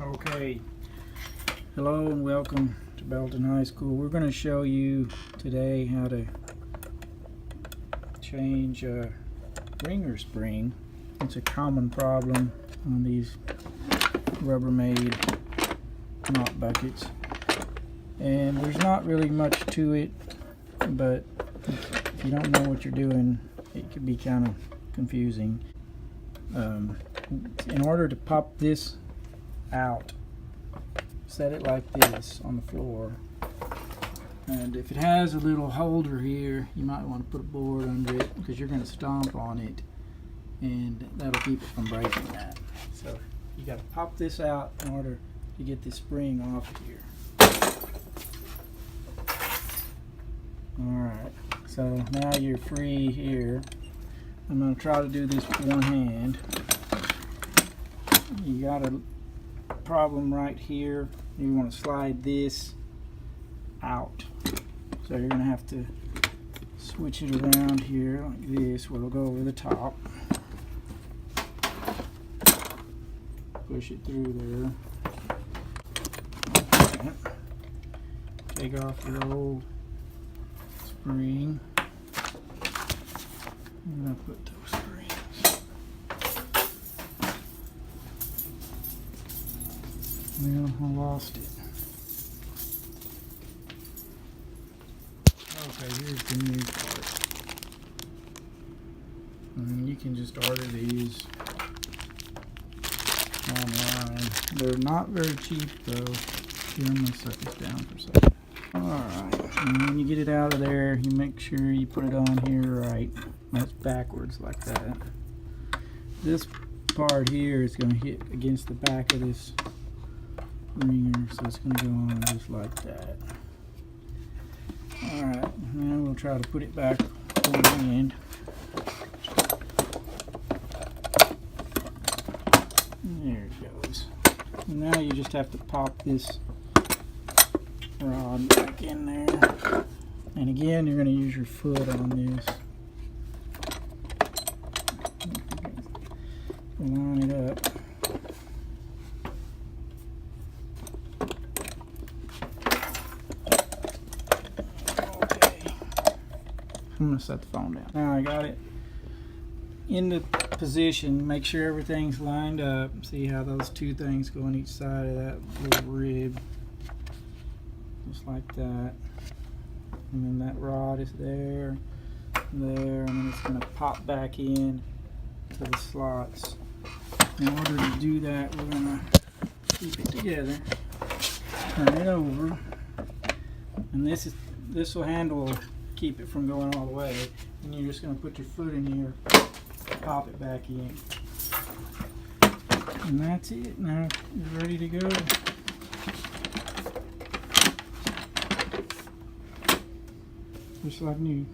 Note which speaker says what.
Speaker 1: Okay, hello and welcome to Belton High School. We're going to show you today how to change a wringer spring. It's a common problem on these Rubbermaid knot buckets, and there's not really much to it, but if you don't know what you're doing, it could be kind of confusing. In order to pop this out, set it like this on the floor, and if it has a little holder here, you might want to put a board under it because you're going to stomp on it and that'll keep it from breaking that. So you got to pop this out in order to get this spring off of here. Alright, so now you're free here. I'm going to try to do this with one hand. You got a problem right here. You want to slide this out, so you're going to have to switch it around here like this, where it'll go over the top. Push it through there. Okay. Take off your old spring. I'm going to put those springs. Well, I lost it. Okay, here's the new part. And you can just order these online. They're not very cheap though. Here, I'm going to set this down for a second. Alright, and when you get it out of there, you make sure you put it on here right. That's backwards like that. This part here is going to hit against the back of this wringer, so it's going to go on just like that. Alright, now we'll try to put it back on the end. There it goes. And now you just have to pop this rod back in there. And again, you're going to use your foot on this. Line it up. Okay. I'm going to set the phone down. Now I got it in the position. Make sure everything's lined up. See how those two things go on each side of that little rib. Just like that. And then that rod is there, and then it's going to pop back in to the slots. In order to do that, we're going to keep it together, turn it over, and this will handle, keep it from going all the way. And you're just going to put your foot in here, pop it back in, and that's it. Now you're ready to go. Just like new.